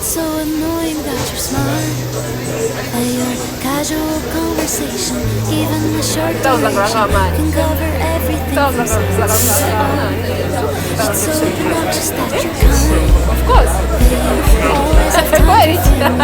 so annoying that you're smart. That your casual conversation, even the short duration, can cover everything from sentence to it's so obnoxious that you're kind. Of course. That you always have time for things and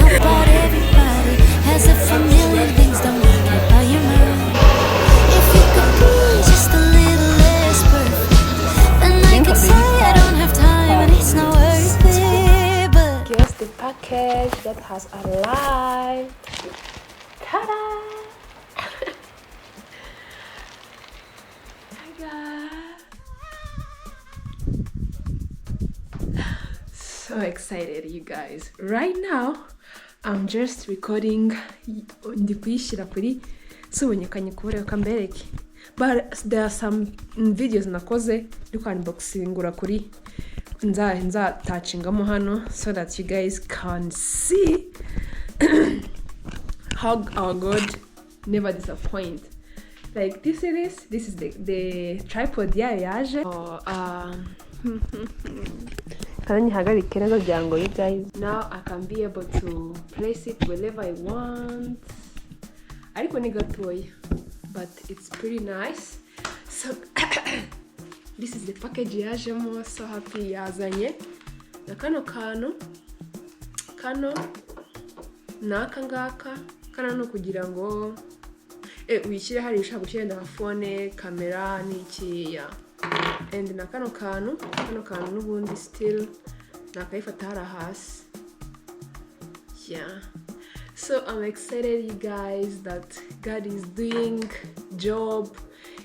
help out everybody, as if a million things don't make it by your mind. If you could be just a little less perfect, then I could say I don't have time and it's not worth it. But Here's the package that has arrived. Ta-da! So excited, you guys. Right now, I'm just recording. Ndi kuyishyira kuri subonyekanye kubera kambereke. But there are some videos nakoze ndi kwa unboxingura kuri nza touchingamo hano so that you guys can see how our God never disappoint. Like this is the tripod yaje. You guys. Now I can be able to place it wherever I want. I don't got toy, but it's pretty nice. So this is the package yajemo. So happy yazanye. Na kano naka ngaka kana no kugira ngo uyishyire hari ushaka gushyira na phone, camera n'iki ya. And na kano kantu n'ubundi still nakayifata hari hasi. Yeah. So I'm excited, you guys, that God is doing job,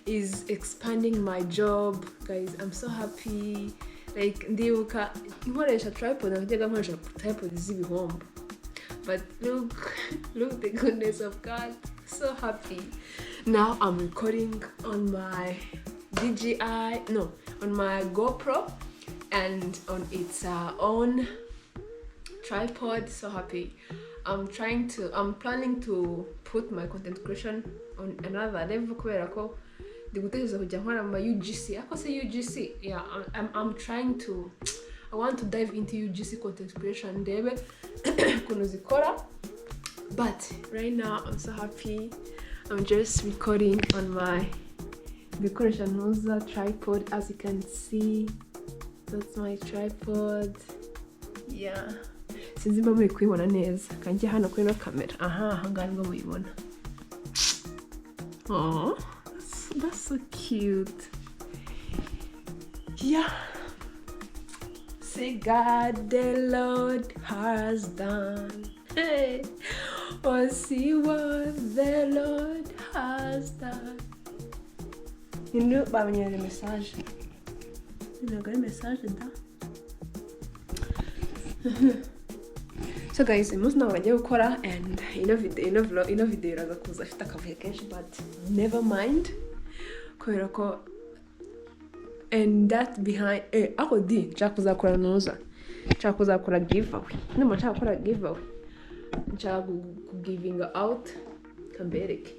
is expanding my job. Guys, I'm so happy. Like ndibuka nkoresha tripod najyaga nkoresha tripod z'ibihombo. But look the goodness of God. So happy. Now I'm recording on my on my GoPro and on its own tripod. So happy. I'm planning to put my content creation on another level kubera ko ndigutekereza kujya nkora ma UGC. UGC. Yeah, I want to dive into UGC content creation ndebe kuno zikora. But right now I'm so happy. I'm just recording on my decoration tripod. As you can see, that's my tripod. Yeah. Sinzi mba muri kwibona neza. Kanjye hano kuri no camera. Aha ngaho ngo muyibona. Oh, that's so cute. Yeah. Say God the Lord has done. Hey. Oh, see what the Lord has done. You know, babanya the message. You know, got a message da. So guys, most now bajya gukora and ino video iraza kuza afite akavuye kenshi, but never mind. Kubera ko and that behind ako di nshaka kuzakora noza. Nshaka kuzakora giveaway. Ndimo nshaka gukora giveaway. Nshaka giving out kambereke.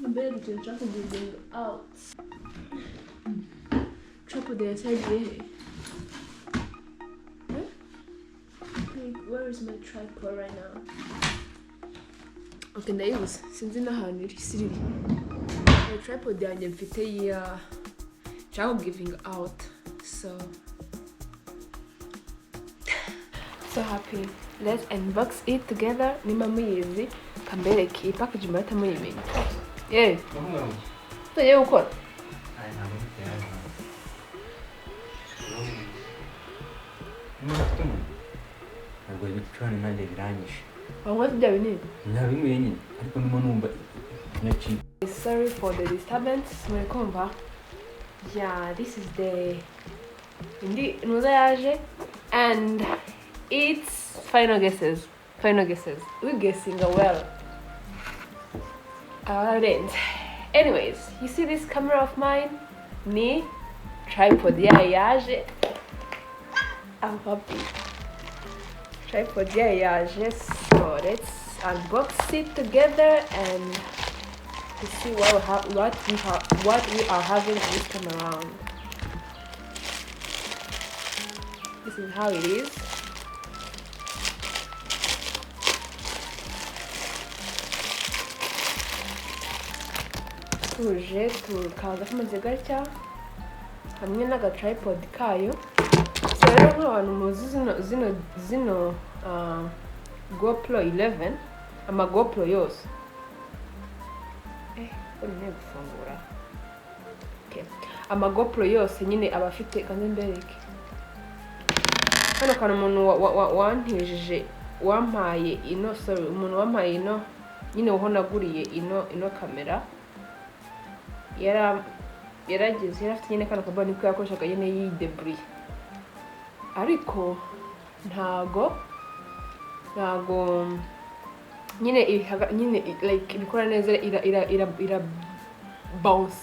Kambereke nshaka giving out. Tripod inside here. Where is my tripod right now? Okay, ndayibuze sinzi n'ahantu iri siri. My tripod yanjye mfite ya nshaka giving out. So happy. Let's unbox it together. Nimba muyizi kambereke package murata muyimenya. Yeah. Tugiye gukora. Ntabwo ibicurane nanjye biranyishe. Wanywa bya binini? Nabinyweye nyine ariko ndimo numva nyaci. Sorry for the disturbance. Murikumva? Yeah, this is the nuza yaje and it's final guesses. We're guessing well. Alright. Anyways, you see this camera of mine? Ni tripod yaje. I'm happy. Tripod yaje. So let's unbox it together and to see what we are having this time around. This is how it is. tuje tukaza kameze gatya hamwe n'aga tripod kayo. So rero nk'abantu muzi zino GoPro 11 ama GoPro yose urine gufungura. Okay, ama GoPro yose nyine abafite kandi mbereke hano kana umuntu wantijije wampaye ino, sorry, umuntu wampaye ino nyine uho naguriye ino kamera yarageze yarafite nyine kana kabani ko yakoreshaga nyine yidebris, ariko ntago nyine like ibikora neza, ira bounce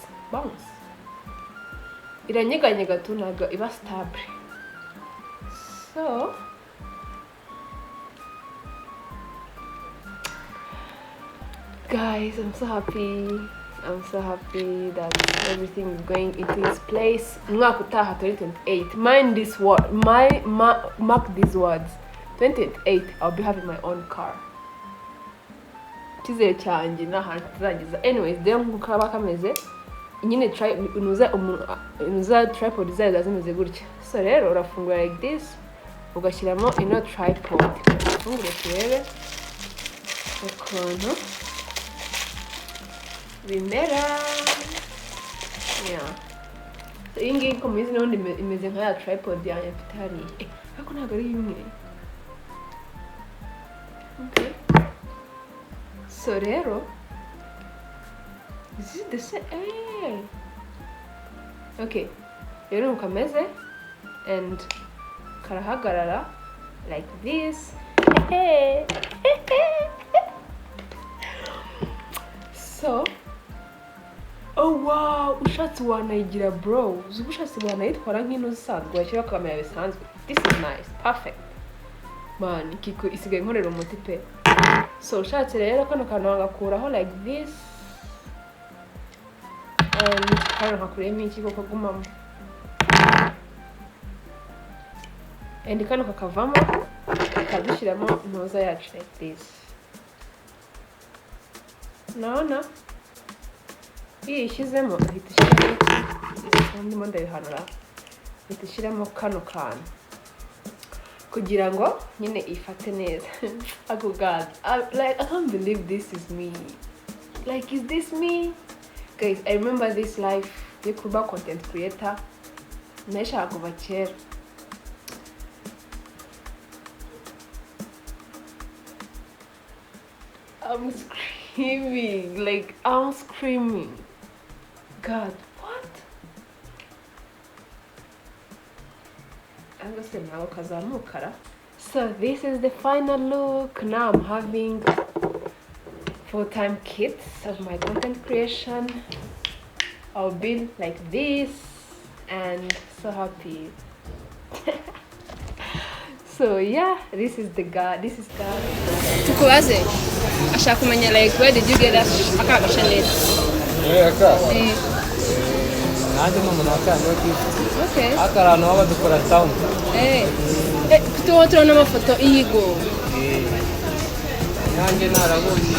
iranyeganyega tu, ntago iba stable. So guys, I'm so happy that everything is going into its place. Mwaka utaha 2028. Mark these words. 2028, I'll be having my own car. Chizere cyanje n'ahantu tuzagiza. Anyways, then nkukaba kameze nyine unuza tripod zayo zimeze gutya. So rero urafungura like this, ugashyiramo ino tripod. Ufungure turebe ukuntu bimera. Yeah. So iyi ngiyi ko muzi n'undi imeze nka ya tripod yanjye mfite hariya. Ariko ntabwo ari imwe. Okay. So rero this is the same. Okay. Rero ukameze and karahagarara like this. So oh wow, ushatse wanayigira bro, ushatse wanayitwara nk'ino zisanzwe washyira kamera bisanzwe. This is nice, perfect man. Kiko isigaye nkorera umuti pe. So ushatse rero kano kantu wagakuraho like this, and kano hakuremo iki koko kagumamo, and kano kakavamo kadushyiramo ntoza yacu like this. Naona iyi ishyizemo ihita ishyiramo ndimo ndabihanura, ihita ishyiramo kano kantu kugira ngo nyine ifate neza. Oh god, I can't believe this is me. Like, is this me? Guys, I remember this life yo kuba content creator nashaka kuva kera. I'm screaming, like I'm screaming. God, what? I'm just now kazamukara. So this is the final look. Now I'm having full-time kits of my content creation. I'll be like this and so happy. So yeah, this is God. Tukubaze ashaka kumenya like where did you get that aka channel? Nanjye n'umuntu wakanje kwifite. Okay. Akarano aba dukora town. Kutuwa n'amafoto iyigo. Nanjye narabonye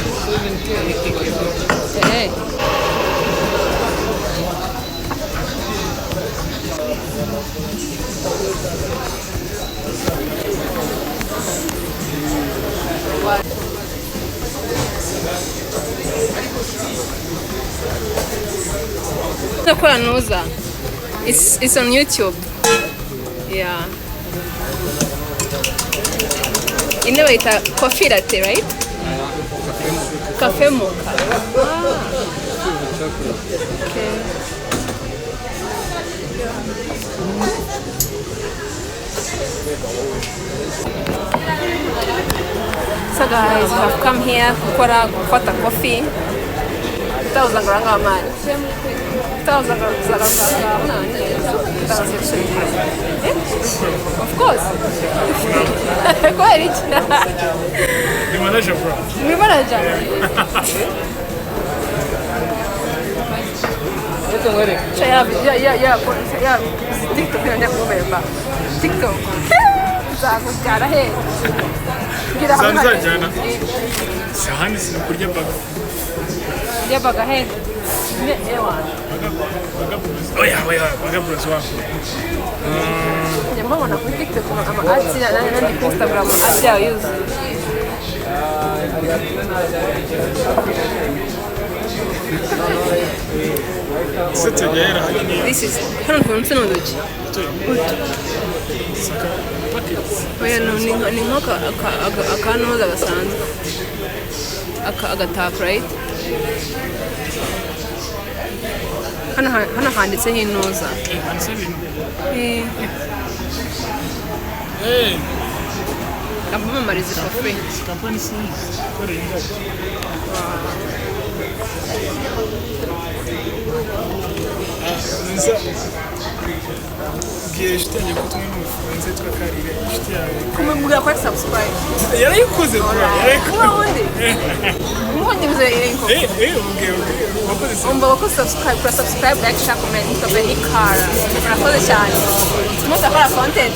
It's on YouTube. Yeah. Inawaita coffee latte, right? Cafe mocha. Okay. So guys, we have come here kufata coffee. 1,000 granga man. 1,000 granga. Of course. Quite rich. The manager, bro. My manager. ngore. ya TikTok nenda kumemba TikTok zakubyara he ngira hamwe Zanzajyana. Sahani sinakurya baga. ya baga he ne ewa Oya, baga bros wako. nyamba mbona kuri TikTok ama ads na kuri Instagram ads yayo yuzuye Sitagera hanyine. this is hano kunse nondoki Saka packets. oya no ni nkoka akanoza gasanzwe agatap right hano handitseho inoza Hey, kamamamariza for free company sees. Kore ingo. Nza giye shitanye kutumwe n'umufunze twakarire shiti yawe. kumubwira ko subscribe Yarayikoze bro. kuba wundi umuhondi bize yinko Okay. Wakoze se. umva ko subscribe like share comment to Benitha.K urakoze cyane muza kora content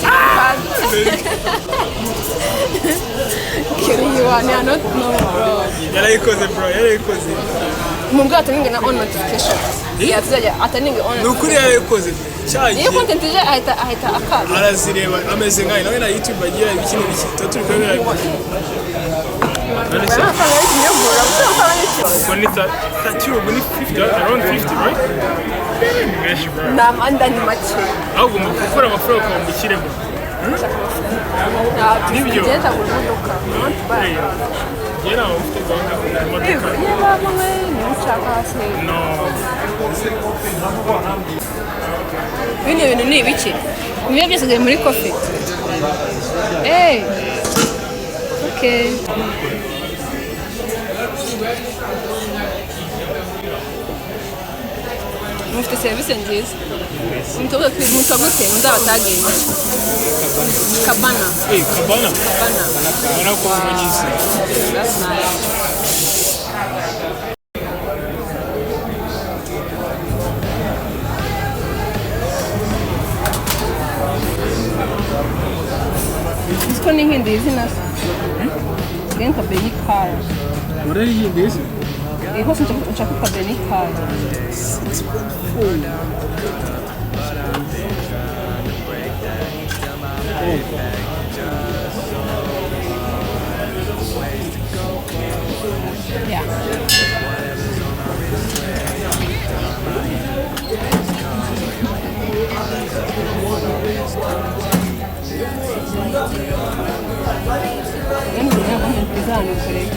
Kigali you are not no bro Yarayikoze bro. Yarayikoze. mubwira ataninge na on notification yazajya ataninge on Nukuri yarayikoze. Cyaje. iyo content ije ahita akaza Arazireba ameze nkayo nawe na YouTube agira ibikini bikito turi kwemera. Benitha, that you were 50, around 50, right? Menshi bro. namanda ni make Ahubwo mu gukora amafaranga ukambukiremo. Nibyo. ngenda mu modoka Yera ufite gahunda ku modoka. niba mwe nshaka hasi No. bino bintu ni ibiki niyo byasigaye muri coffee okay mufite serivisi nziza mutagute muzabatagenye kabana Kabana. kabana Kabana ko manyisi. that's nice Isko ni hindi izina se Genta Benitha.K Urayiyindeze? hose nshaka Benitha.K yeah yani kuna content design correct